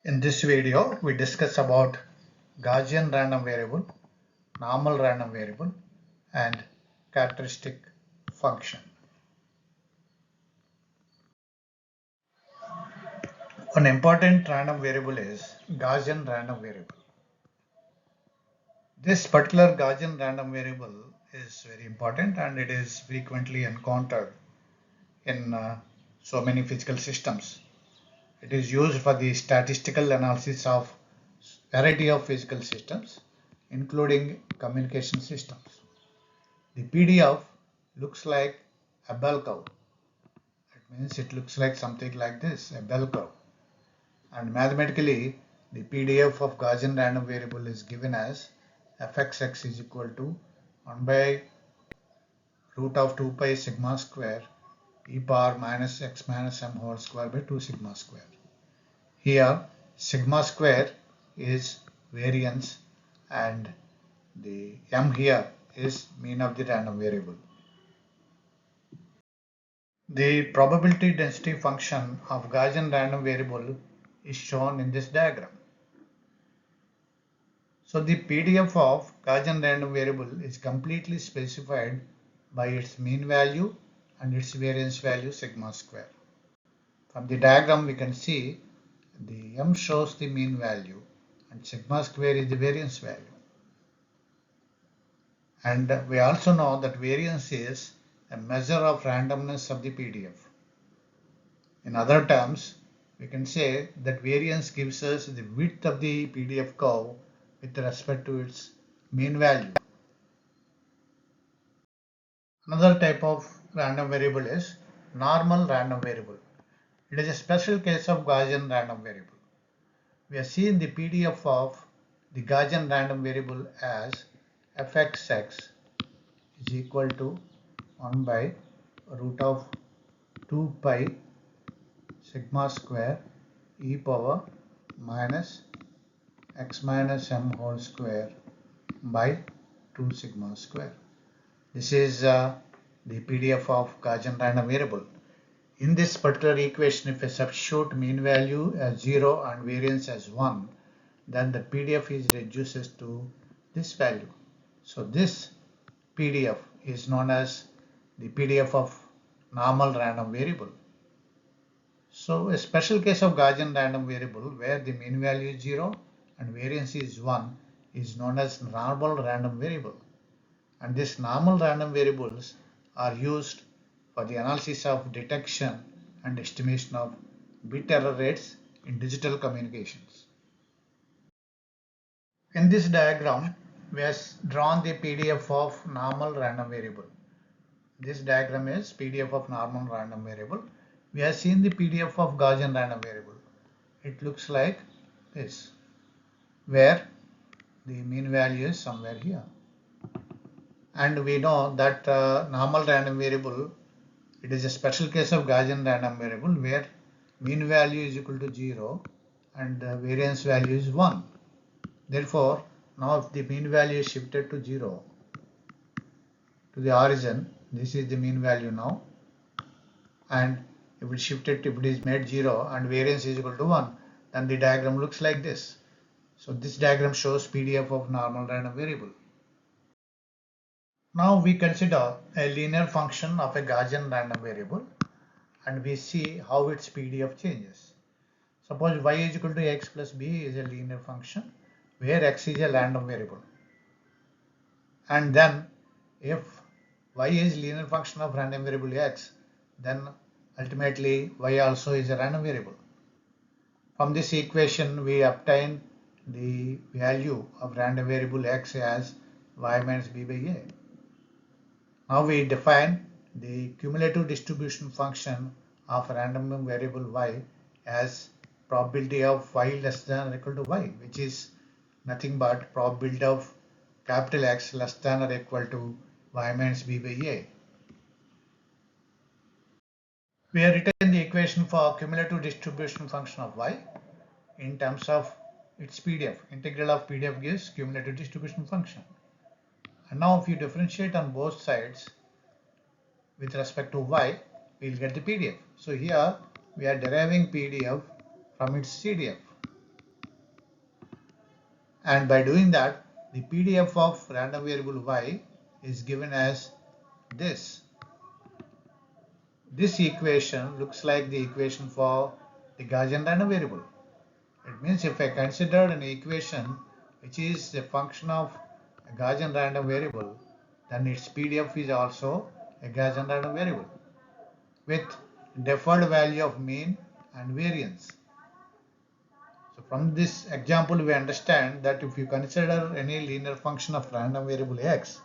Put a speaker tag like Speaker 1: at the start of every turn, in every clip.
Speaker 1: In this video, we discuss about Gaussian random variable, normal random variable, and characteristic function. One important random variable is Gaussian random variable. This particular Gaussian random variable is very important and it is frequently encountered in so many physical systems. It is used for the statistical analysis of variety of physical systems, including communication systems. The PDF looks like a bell curve. It means it looks like something like this, a bell curve. And mathematically, the PDF of Gaussian random variable is given as fxx is equal to 1 by root of 2 pi sigma square e power minus x minus m whole square by 2 sigma square. Here, sigma square is variance and the m here is mean of the random variable. The probability density function of Gaussian random variable is shown in this diagram. So the PDF of Gaussian random variable is completely specified by its mean value and its variance value sigma square. From the diagram we can see the m shows the mean value and sigma square is the variance value. And we also know that variance is a measure of randomness of the PDF. In other terms, we can say that variance gives us the width of the PDF curve with respect to its mean value. Another type of random variable is normal random variable. It is a special case of Gaussian random variable. We have seen the PDF of the Gaussian random variable as fxx is equal to 1 by root of 2 pi sigma square e power minus x minus m whole square by 2 sigma square. This is the PDF of Gaussian random variable. In this particular equation, if I substitute mean value as 0 and variance as 1, then the PDF is reduces to this value. So this PDF is known as the PDF of normal random variable. So a special case of Gaussian random variable where the mean value is 0 and variance is 1 is known as normal random variable. And these normal random variables are used for the analysis of detection and estimation of bit error rates in digital communications. In this diagram, we have drawn the PDF of normal random variable. This diagram is PDF of normal random variable. We have seen the PDF of Gaussian random variable. It looks like this, where the mean value is somewhere here. And we know that normal random variable, it is a special case of Gaussian random variable where mean value is equal to 0 and variance value is 1. Therefore, now if the mean value is shifted to 0 to the origin, this is the mean value now, and if it is made 0 and variance is equal to 1, then the diagram looks like this. So this diagram shows PDF of normal random variable. Now we consider a linear function of a Gaussian random variable and we see how its PDF changes. Suppose y is equal to x plus b is a linear function where x is a random variable. And then if y is linear function of random variable x, then ultimately y also is a random variable. From this equation we obtain the value of random variable x as y minus b by a. Now we define the cumulative distribution function of random variable y as probability of y less than or equal to y, which is nothing but probability of capital X less than or equal to y minus b by a. We have written the equation for cumulative distribution function of y in terms of its PDF. Integral of PDF gives cumulative distribution function. And now if you differentiate on both sides with respect to y, we will get the PDF. So here we are deriving PDF from its CDF. And by doing that, the PDF of random variable y is given as this. This equation looks like the equation for the Gaussian random variable. It means if I consider an equation which is a function of a Gaussian random variable, then its PDF is also a Gaussian random variable with deferred value of mean and variance. So from this example, we understand that if you consider any linear function of random variable x,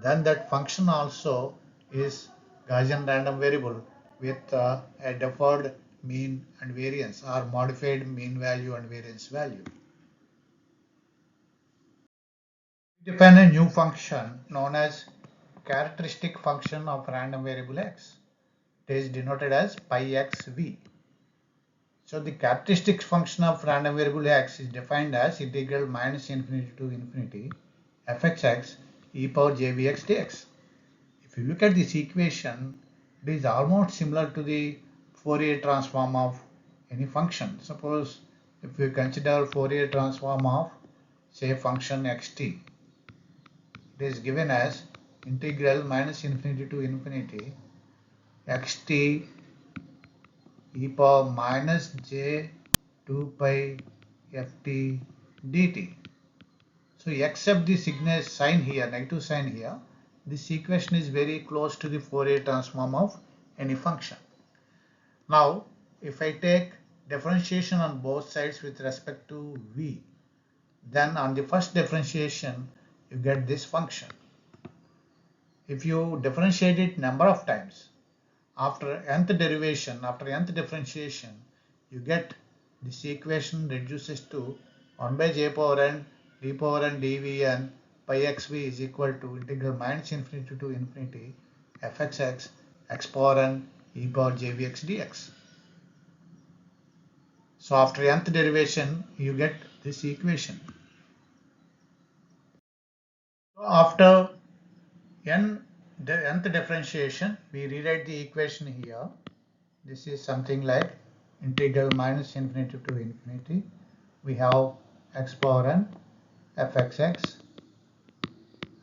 Speaker 1: then that function also is Gaussian random variable with a deferred mean and variance or modified mean value and variance value. We define a new function known as characteristic function of random variable x. It is denoted as pi xv. So the characteristic function of random variable x is defined as integral minus infinity to infinity fxx e power jvx dx. If you look at this equation, it is almost similar to the Fourier transform of any function. Suppose if we consider Fourier transform of, say, function xt, it is given as integral minus infinity to infinity xt e power minus j 2 pi ft dt. So except the sign here, negative sign here, this equation is very close to the Fourier transform of any function. Now, if I take differentiation on both sides with respect to v, then on the first differentiation, you get this function. If you differentiate it number of times, after nth derivation, after nth differentiation, you get this equation reduces to 1 by j power n d power n dvn pi xv is equal to integral minus infinity to infinity fxx x power n e power jvx dx. So after nth derivation, you get this equation. So after nth differentiation, we rewrite the equation here. This is something like integral minus infinity to infinity. We have x power n fxx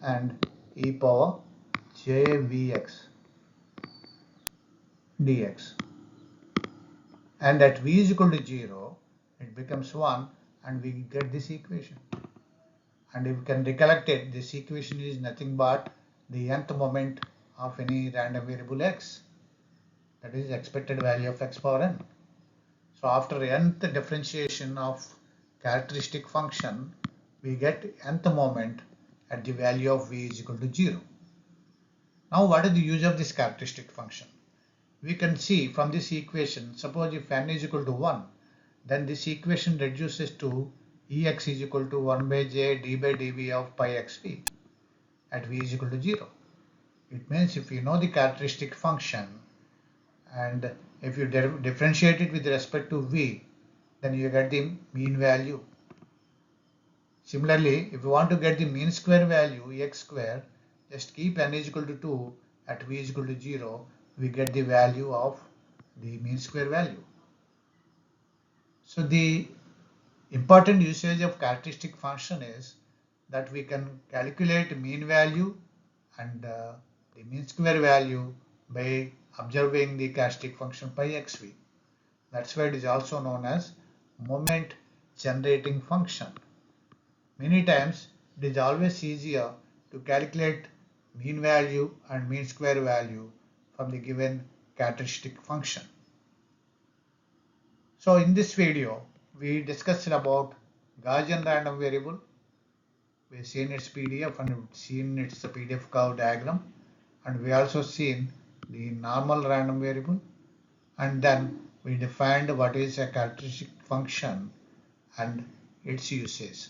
Speaker 1: and e power jvx dx. And at v is equal to 0, it becomes 1 and we get this equation. And if you can recollect it, this equation is nothing but the nth moment of any random variable x. That is expected value of x power n. So after nth differentiation of characteristic function, we get nth moment at the value of v is equal to 0. Now what is the use of this characteristic function? We can see from this equation, suppose if n is equal to 1, then this equation reduces to ex is equal to 1 by j d by dv of pi xv at v is equal to 0. It means if you know the characteristic function and if you differentiate it with respect to v, then you get the mean value. Similarly, if you want to get the mean square value, ex square, just keep n is equal to 2 at v is equal to 0, we get the value of the mean square value. So the important usage of characteristic function is that we can calculate mean value and the mean square value by observing the characteristic function pi xv. That's why it is also known as moment generating function. Many times it is always easier to calculate mean value and mean square value from the given characteristic function. So in this video, we discussed about Gaussian random variable. We've seen its PDF and we've seen its PDF curve diagram, and we also seen the normal random variable, and then we defined what is a characteristic function and its uses.